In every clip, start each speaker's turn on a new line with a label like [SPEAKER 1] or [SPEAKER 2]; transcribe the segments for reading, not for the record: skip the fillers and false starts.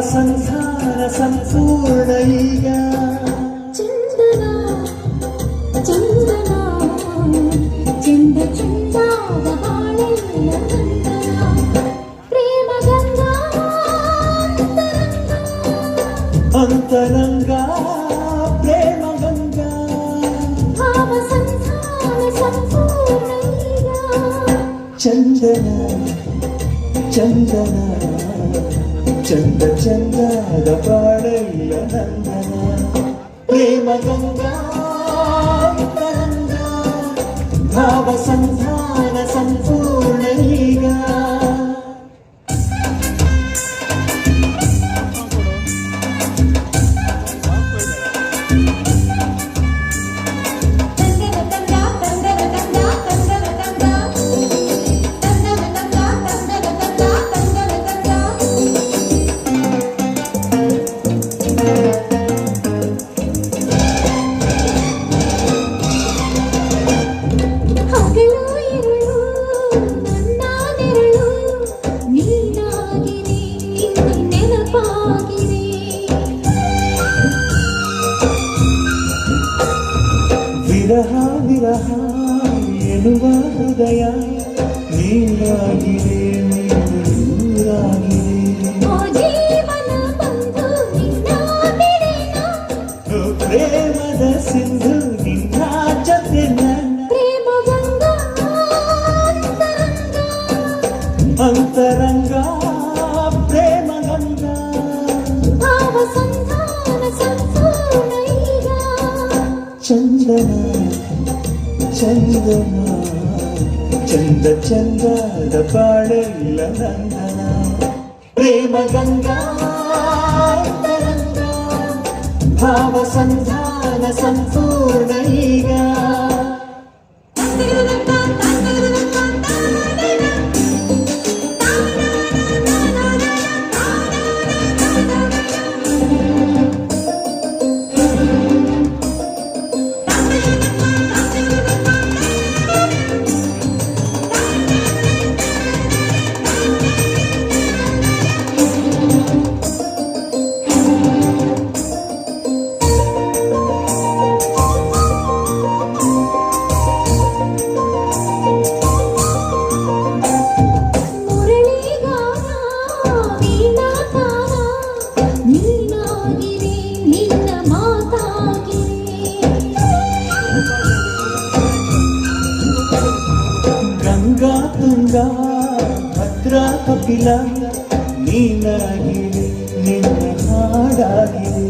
[SPEAKER 1] ಸಂಸಾರ ಸಂಪೂರ್ಣ ಈಗ
[SPEAKER 2] ಚಂದನ ಚಂದನ ಚಂದ ಚಂದಾದ ಬಾಳೆಲ್ಲ ಚಂದನ ಪ್ರೇಮ ಗಂಗಾ
[SPEAKER 1] ಅಂತರಂಗ ಪ್ರೇಮ ಗಂಗಾ
[SPEAKER 2] ಭಾವ ಸಂಸಾರ ಸಂಪೂರ್ಣ ಈಗ
[SPEAKER 1] ಚಂದನ ಚಂದನ ಚಂದ ಚಂದದ ಬಾಳೆಲ್ಲ ನಂದನ ಪ್ರೇಮ ಗಂಗಾ ಅಂತರಂಗ ಭಾವ ಸಂಧಾನ ಸಂಪೂರ್ಣ ಈಗ ವಿರಹ ವಿರಹ ಎನ್ನುವ ಹೃದಯ ನೀರಾಗಿದೆ ನೀರು ದೂರಾಗಿದೆ ಪ್ರೇಮದ ಸಿಂಧು ನಿನ್ನ ಜೊತೆ
[SPEAKER 2] ಪ್ರೇಮ ಗಂಗಾ
[SPEAKER 1] ಅಂತರಂಗ ಪ್ರೇಮ ಗಂಗಾ
[SPEAKER 2] ಭಾವ ಸಂಧಾನ ಸಂಪೂರ್ಣ ಈಗ
[SPEAKER 1] ಚಂದನ ಚಂದನ ಚಂದ ಚಂದದ ಬಾಳೆಲ್ಲ ನಂದನ ಪ್ರೇಮ ಗಂಗಾ ಅಂತರಂಗ ಭಾವ ಸಂಧಾನ ಸಂಪೂರ್ಣ ಈಗ ಗಂಗಾ ತುಂಗಾ ಭದ್ರಾ ಕಪಿಲ ನೀನಾಗಿದೆ ನಿನ್ನ ಹಾಡಾಗಿದೆ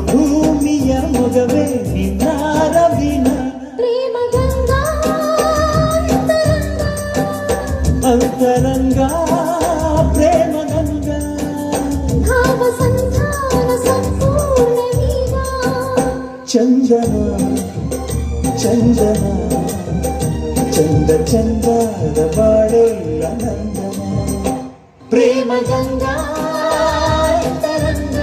[SPEAKER 1] ಭೂಮಿಯ ಮೊಗವೇ ನಿನ್ನ ರವಿನ
[SPEAKER 2] ಪ್ರೇಮ ಗಂಗಾ
[SPEAKER 1] ಅಂತರಂಗ ಪ್ರೇಮ ಗಂಗಾ
[SPEAKER 2] ಭಾವ ಸಂಧಾನ ಸಂಪೂರ್ಣ ಈಗ
[SPEAKER 1] ಚಂದನ ಚಂದನ ಚಂದ ಚಂದದ ಬಾಳೆಲ್ಲ ನಂದನ ಪ್ರೇಮ ಗಂಗಾ ಅಂತರಂಗ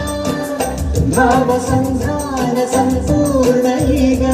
[SPEAKER 1] ಭಾವ ಸಂಧಾನ ಸಂಪೂರ್ಣ ಈಗ